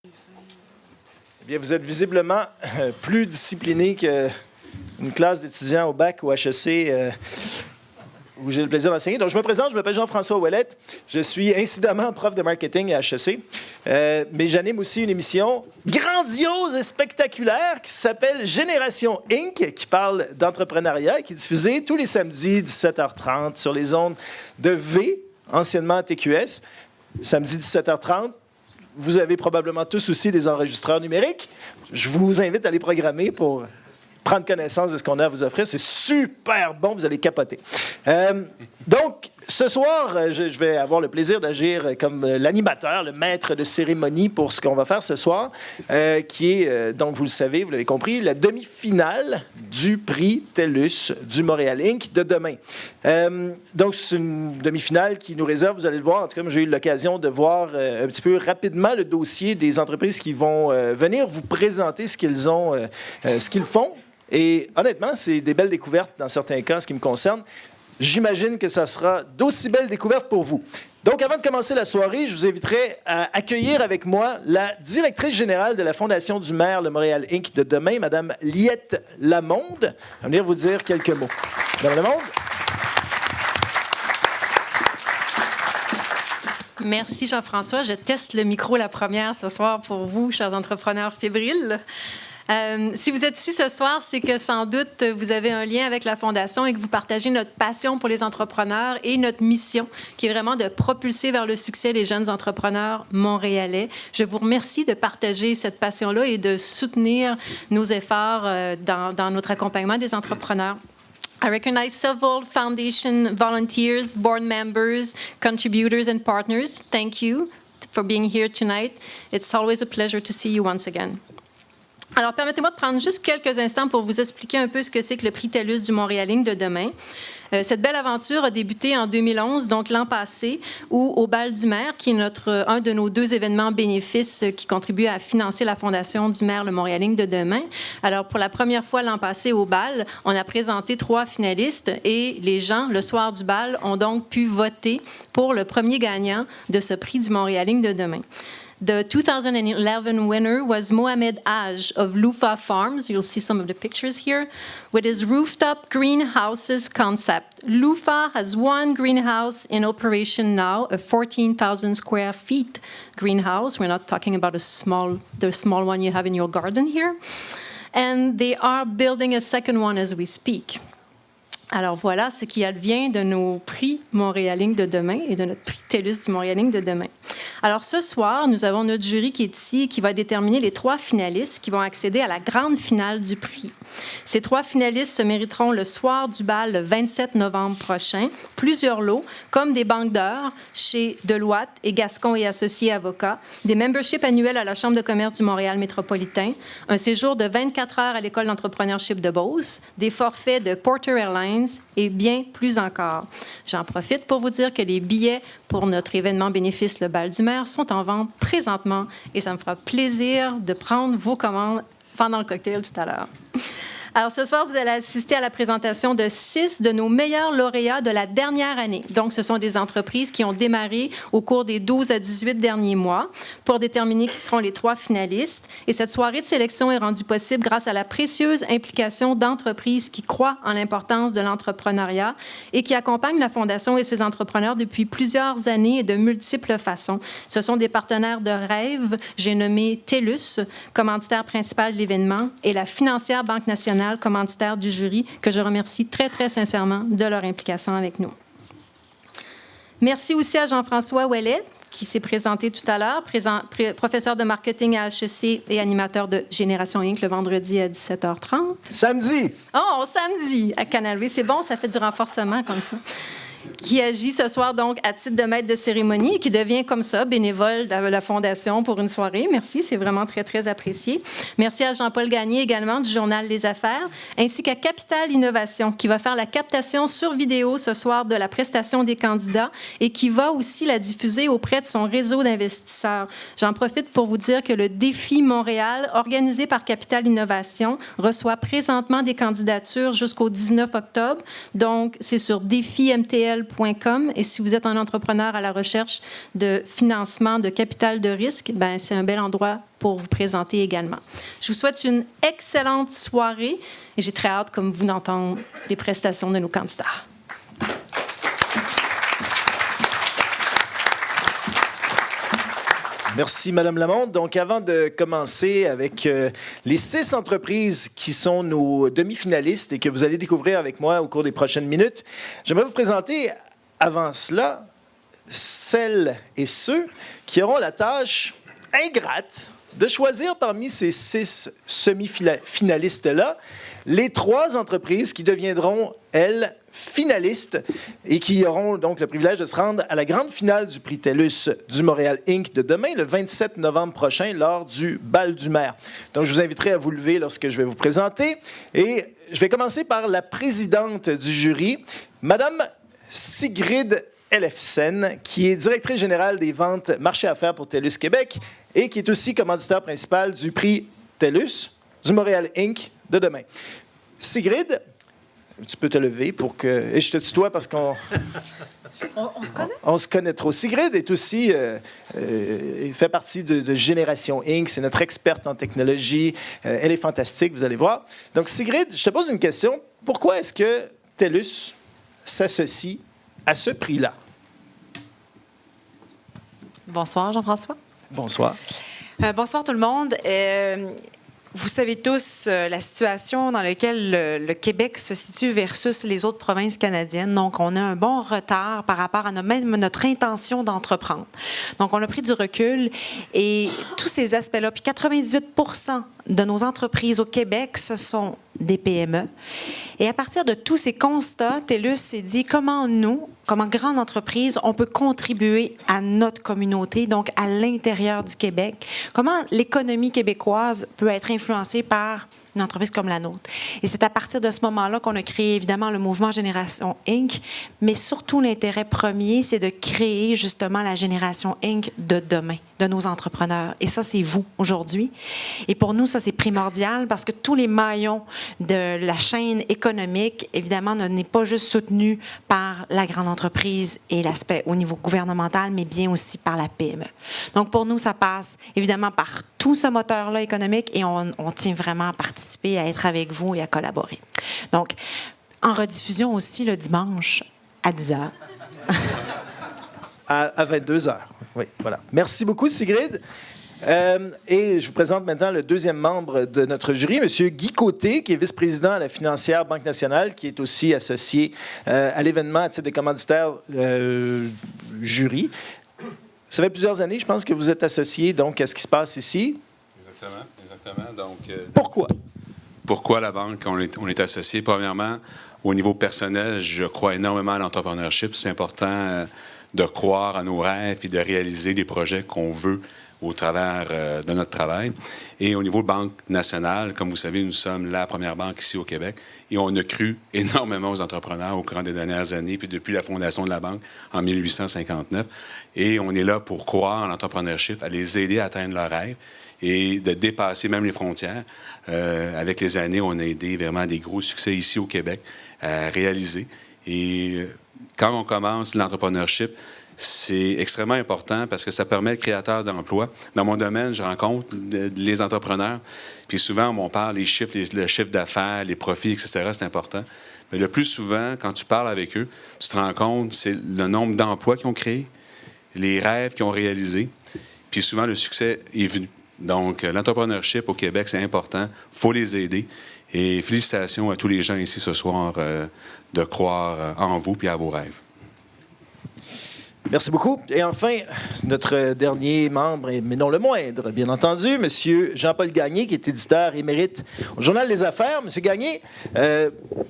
Eh bien, vous êtes visiblement plus discipliné qu'une classe d'étudiants au bac ou HEC où j'ai le plaisir d'enseigner. Donc, je me présente, je m'appelle Jean-François Ouellette. Je suis incidemment prof de marketing à HEC. Mais j'anime aussi une émission grandiose et spectaculaire qui s'appelle Génération Inc., qui parle d'entrepreneuriat et qui est diffusée tous les samedis 17h30 sur les ondes de V, anciennement TQS. Samedi 17h30. Vous avez probablement tous aussi des enregistreurs numériques. Je vous invite à les programmer pour prendre connaissance de ce qu'on a à vous offrir. C'est super bon, vous allez capoter. Donc, ce soir, je vais avoir le plaisir d'agir comme l'animateur, le maître de cérémonie pour ce qu'on va faire ce soir, qui est, donc vous le savez, vous l'avez compris, la demi-finale du prix TELUS du Montréal Inc. de demain. Donc, c'est une demi-finale qui nous réserve, vous allez le voir, en tout cas, j'ai eu l'occasion de voir un petit peu rapidement le dossier des entreprises qui vont venir vous présenter ce qu'ils ont, ce qu'ils font. Et honnêtement, c'est des belles découvertes dans certains cas, en ce qui me concerne. J'imagine que ça sera d'aussi belles découvertes pour vous. Donc, avant de commencer la soirée, je vous inviterai à accueillir avec moi la directrice générale de la Fondation du maire Le Montréal Inc. de demain, Mme Liette Lamonde. Elle va venir vous dire quelques mots. Mme Lamonde. Merci Jean-François. Je teste le micro la première ce soir pour vous, chers entrepreneurs fébriles. Si vous êtes ici ce soir, c'est que sans doute vous avez un lien avec la Fondation et que vous partagez notre passion pour les entrepreneurs et notre mission, qui est vraiment de propulser vers le succès les jeunes entrepreneurs montréalais. Je vous remercie de partager cette passion-là et de soutenir nos efforts dans notre accompagnement des entrepreneurs. I recognize several foundation volunteers, board members, contributors, and partners. Thank you for being here tonight. It's always a pleasure to see you once again. Alors, permettez-moi de prendre juste quelques instants pour vous expliquer un peu ce que c'est que le prix TELUS du Montréal Inc. de demain. Cette belle aventure a débuté en 2011, donc l'an passé, où au Bal du maire, qui est un de nos 2 événements bénéfices qui contribuent à financer la Fondation du maire Le Montréal Inc. de demain. Alors, pour la première fois l'an passé au Bal, on a présenté 3 finalistes et les gens, le soir du Bal, ont donc pu voter pour le premier gagnant de ce prix du Montréal Inc. de demain. The 2011 winner was Mohamed Aj of Lufa Farms. You'll see some of the pictures here. With his rooftop greenhouses concept. Lufa has 1 greenhouse in operation now, a 14,000 square feet greenhouse. We're not talking about the small one you have in your garden here. And they are building a second one as we speak. Alors voilà ce qui advient de nos prix Montréal Inc. de demain et de notre prix TELUS du Montréal Inc. de demain. Alors ce soir, nous avons notre jury qui est ici et qui va déterminer les 3 finalistes qui vont accéder à la grande finale du prix. Ces 3 finalistes se mériteront le soir du bal le 27 novembre prochain plusieurs lots, comme des banques d'heures chez Deloitte et Gascon et Associés Avocats, des memberships annuels à la Chambre de commerce du Montréal métropolitain, un séjour de 24 heures à l'École d'entrepreneurship de Beauce, des forfaits de Porter Airlines et bien plus encore. J'en profite pour vous dire que les billets pour notre événement bénéfice Le Bal du maire sont en vente présentement et ça me fera plaisir de prendre vos commandes pendant le cocktail tout à l'heure. Alors, ce soir, vous allez assister à la présentation de 6 de nos meilleurs lauréats de la dernière année. Donc, ce sont des entreprises qui ont démarré au cours des 12 à 18 derniers mois pour déterminer qui seront les 3 finalistes. Et cette soirée de sélection est rendue possible grâce à la précieuse implication d'entreprises qui croient en l'importance de l'entrepreneuriat et qui accompagnent la Fondation et ses entrepreneurs depuis plusieurs années et de multiples façons. Ce sont des partenaires de rêve. J'ai nommé TELUS, commanditaire principal de l'événement, et la financière Banque nationale, commanditaire du jury, que je remercie très, très sincèrement de leur implication avec nous. Merci aussi à Jean-François Ouellet, qui s'est présenté tout à l'heure, professeur de marketing à HEC et animateur de Génération Inc. le vendredi à 17h30. Samedi! Oh, samedi à Canal V. C'est bon, ça fait du renforcement comme ça. Qui agit ce soir donc à titre de maître de cérémonie et qui devient comme ça bénévole de la Fondation pour une soirée. Merci, c'est vraiment très, très apprécié. Merci à Jean-Paul Gagné également du journal Les Affaires, ainsi qu'à Capital Innovation qui va faire la captation sur vidéo ce soir de la prestation des candidats et qui va aussi la diffuser auprès de son réseau d'investisseurs. J'en profite pour vous dire que le Défi Montréal, organisé par Capital Innovation, reçoit présentement des candidatures jusqu'au 19 octobre. Donc, c'est sur défimtl.com pluriel.com. Et si vous êtes un entrepreneur à la recherche de financement, de capital de risque, ben c'est un bel endroit pour vous présenter également. Je vous souhaite une excellente soirée et j'ai très hâte, comme vous, d'entendre les prestations de nos candidats. Merci, Mme Lamonde. Donc, avant de commencer avec les 6 entreprises qui sont nos demi-finalistes et que vous allez découvrir avec moi au cours des prochaines minutes, j'aimerais vous présenter, avant cela, celles et ceux qui auront la tâche ingrate de choisir parmi ces 6 semi-finalistes-là les 3 entreprises qui deviendront, elles, finalistes et qui auront donc le privilège de se rendre à la grande finale du prix TELUS du Montréal Inc. de demain, le 27 novembre prochain, lors du bal du maire. Donc, je vous inviterai à vous lever lorsque je vais vous présenter. Et je vais commencer par la présidente du jury, Madame Sigrid Ellefsen, qui est directrice générale des ventes marché affaires pour TELUS Québec et qui est aussi commanditaire principal du prix TELUS du Montréal Inc. de demain. Sigrid, tu peux te lever pour que... Et je te tutoie parce qu'on... On se connaît? On se connaît trop. Sigrid est aussi... fait partie de Génération Inc. C'est notre experte en technologie. Elle est fantastique, vous allez voir. Donc, Sigrid, je te pose une question. Pourquoi est-ce que TELUS s'associe à ce prix-là? Bonsoir, Jean-François. Bonsoir. Bonsoir tout le monde. Vous savez tous la situation dans laquelle le Québec se situe versus les autres provinces canadiennes. Donc, on a un bon retard par rapport à même notre intention d'entreprendre. Donc, on a pris du recul et tous ces aspects-là, puis 98% de nos entreprises au Québec, ce sont des PME. Et à partir de tous ces constats, TELUS s'est dit comment nous, comme grande entreprise, on peut contribuer à notre communauté, donc à l'intérieur du Québec. Comment l'économie québécoise peut être influencée par une entreprise comme la nôtre. Et c'est à partir de ce moment-là qu'on a créé évidemment le mouvement Génération Inc., mais surtout l'intérêt premier, c'est de créer justement la Génération Inc. de demain, de nos entrepreneurs. Et ça, c'est vous aujourd'hui. Et pour nous, ça, c'est primordial parce que tous les maillons de la chaîne économique, évidemment, n'est pas juste soutenu par la grande entreprise et l'aspect au niveau gouvernemental, mais bien aussi par la PME. Donc, pour nous, ça passe évidemment par tout ce moteur-là économique et on tient vraiment à participer, à être avec vous et à collaborer. Donc, en rediffusion aussi le dimanche à 10h. À 22h. Oui, voilà. Merci beaucoup, Sigrid. Et je vous présente maintenant le deuxième membre de notre jury, M. Guy Côté, qui est vice-président à la financière Banque nationale, qui est aussi associé à l'événement à titre de commanditaire jury. Ça fait plusieurs années, je pense, que vous êtes associé donc à ce qui se passe ici. Exactement. Donc, pourquoi? Pourquoi la banque? On est associé. Premièrement, au niveau personnel, je crois énormément à l'entrepreneurship. C'est important de croire à nos rêves et de réaliser des projets qu'on veut au travers de notre travail. Et au niveau de Banque nationale, comme vous savez, nous sommes la première banque ici au Québec et on a cru énormément aux entrepreneurs au cours des dernières années, puis depuis la fondation de la banque en 1859. Et on est là pour croire en l'entrepreneurship, à les aider à atteindre leurs rêves et de dépasser même les frontières. Avec les années, on a aidé vraiment des gros succès ici au Québec à réaliser. Et quand on commence l'entrepreneurship, c'est extrêmement important parce que ça permet le créateur d'emplois. Dans mon domaine, je rencontre les entrepreneurs, puis souvent, on parle des chiffres, le chiffre d'affaires, les profits, etc., c'est important. Mais le plus souvent, quand tu parles avec eux, tu te rends compte, c'est le nombre d'emplois qu'ils ont créés, les rêves qu'ils ont réalisés, puis souvent, le succès est venu. Donc, l'entrepreneurship au Québec, c'est important. Il faut les aider. Et félicitations à tous les gens ici ce soir de croire en vous et à vos rêves. Merci beaucoup. Et enfin, notre dernier membre, mais non le moindre, bien entendu, M. Jean-Paul Gagné, qui est éditeur émérite au Journal des Affaires. M. Gagné,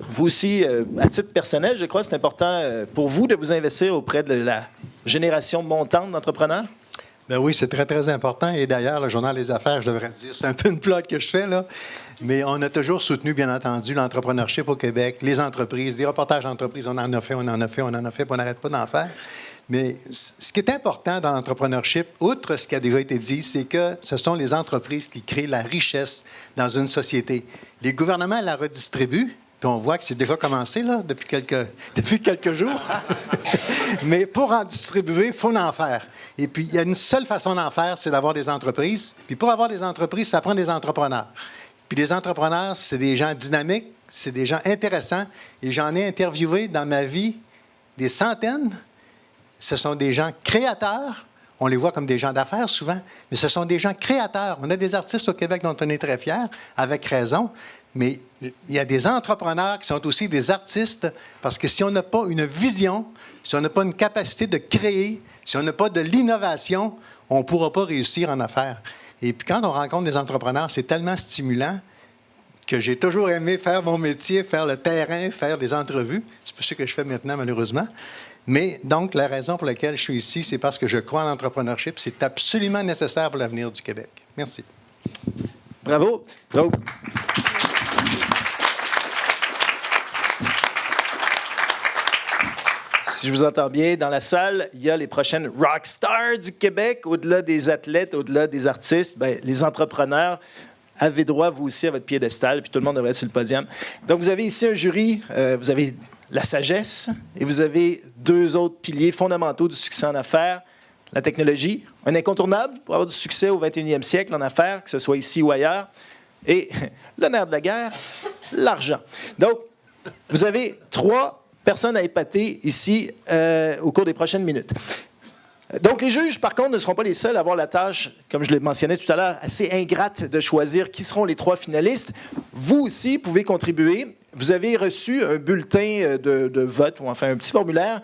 vous aussi, à titre personnel, je crois que c'est important pour vous de vous investir auprès de la génération montante d'entrepreneurs? Bien oui, c'est très, très important. Et d'ailleurs, le Journal des Affaires, je devrais dire, c'est un peu une plug que je fais, là. Mais on a toujours soutenu, bien entendu, l'entrepreneurship au Québec, les entreprises, des reportages d'entreprises. On en a fait, on n'arrête pas d'en faire. Mais ce qui est important dans l'entrepreneurship, outre ce qui a déjà été dit, c'est que ce sont les entreprises qui créent la richesse dans une société. Les gouvernements la redistribuent, Puis on voit que c'est déjà commencé là, depuis quelques jours. Mais pour en distribuer, il faut en faire. Et puis, il y a une seule façon d'en faire, c'est d'avoir des entreprises. Puis pour avoir des entreprises, ça prend des entrepreneurs. Puis des entrepreneurs, c'est des gens dynamiques, c'est des gens intéressants. Et j'en ai interviewé dans ma vie des centaines. Ce sont des gens créateurs. On les voit comme des gens d'affaires souvent, mais ce sont des gens créateurs. On a des artistes au Québec dont on est très fiers, avec raison. Mais il y a des entrepreneurs qui sont aussi des artistes, parce que si on n'a pas une vision, si on n'a pas une capacité de créer, si on n'a pas de l'innovation, on ne pourra pas réussir en affaires. Et puis quand on rencontre des entrepreneurs, c'est tellement stimulant que j'ai toujours aimé faire mon métier, faire le terrain, faire des entrevues. C'est pas ce que je fais maintenant, malheureusement. Mais donc, la raison pour laquelle je suis ici, c'est parce que je crois en l'entrepreneurship. C'est absolument nécessaire pour l'avenir du Québec. Merci. Bravo. Donc, si je vous entends bien, dans la salle, il y a les prochaines rock stars du Québec. Au-delà des athlètes, au-delà des artistes, bien, les entrepreneurs, avez droit, vous aussi, à votre piédestal, puis tout le monde devrait être sur le podium. Donc, vous avez ici un jury, vous avez la sagesse, et vous avez deux autres piliers fondamentaux du succès en affaires, la technologie, un incontournable pour avoir du succès au 21e siècle en affaires, que ce soit ici ou ailleurs, et le nerf de la guerre, l'argent. Donc, vous avez 3 personnes à épater ici au cours des prochaines minutes. Donc, les juges, par contre, ne seront pas les seuls à avoir la tâche, comme je l'ai mentionné tout à l'heure, assez ingrate de choisir qui seront les 3 finalistes. Vous aussi pouvez contribuer. Vous avez reçu un bulletin de vote, ou enfin un petit formulaire,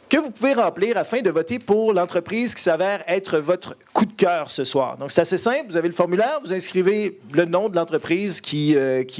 que vous pouvez remplir afin de voter pour l'entreprise qui s'avère être votre coup de cœur ce soir. Donc, c'est assez simple. Vous avez le formulaire, vous inscrivez le nom de l'entreprise qui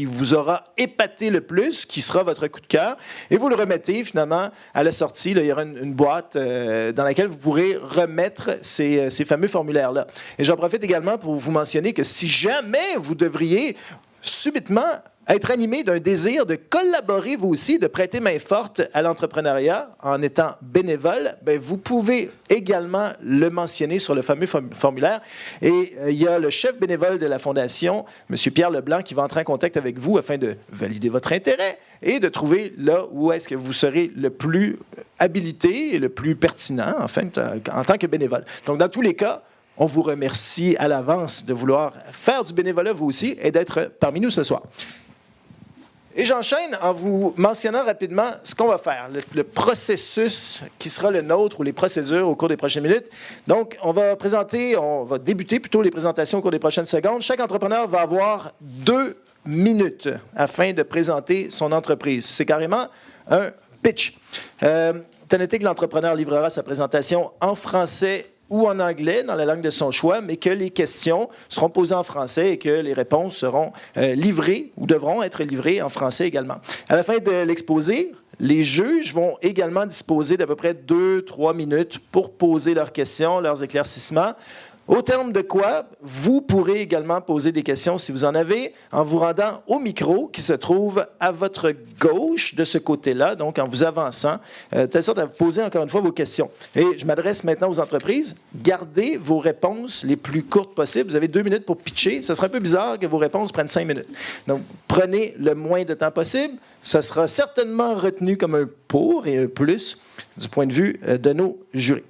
vous aura épaté le plus, qui sera votre coup de cœur, et vous le remettez finalement à la sortie. Là, il y aura une boîte dans laquelle vous pourrez remettre ces fameux formulaires-là. Et j'en profite également pour vous mentionner que si jamais vous devriez subitement être animé d'un désir de collaborer, vous aussi, de prêter main forte à l'entrepreneuriat en étant bénévole, bien, vous pouvez également le mentionner sur le fameux formulaire. Et il y a le chef bénévole de la Fondation, M. Pierre Leblanc, qui va entrer en contact avec vous afin de valider votre intérêt et de trouver là où est-ce que vous serez le plus habilité et le plus pertinent, enfin, en tant que bénévole. Donc, dans tous les cas, on vous remercie à l'avance de vouloir faire du bénévolat, vous aussi, et d'être parmi nous ce soir. Et j'enchaîne en vous mentionnant rapidement ce qu'on va faire, le processus qui sera le nôtre ou les procédures au cours des prochaines minutes. Donc, on va débuter plutôt les présentations au cours des prochaines secondes. Chaque entrepreneur va avoir 2 minutes afin de présenter son entreprise. C'est carrément un pitch. À noter que l'entrepreneur livrera sa présentation en français ou en anglais, dans la langue de son choix, mais que les questions seront posées en français et que les réponses seront livrées ou devront être livrées en français également. À la fin de l'exposé, les juges vont également disposer d'à peu près 2-3 minutes pour poser leurs questions, leurs éclaircissements. Au terme de quoi, vous pourrez également poser des questions si vous en avez, en vous rendant au micro qui se trouve à votre gauche de ce côté-là, donc en vous avançant, de telle sorte à vous poser encore une fois vos questions. Et je m'adresse maintenant aux entreprises. Gardez vos réponses les plus courtes possibles. Vous avez 2 minutes pour pitcher. Ça sera un peu bizarre que vos réponses prennent 5 minutes. Donc, prenez le moins de temps possible. Ça sera certainement retenu comme un pour et un plus du point de vue de nos jurys.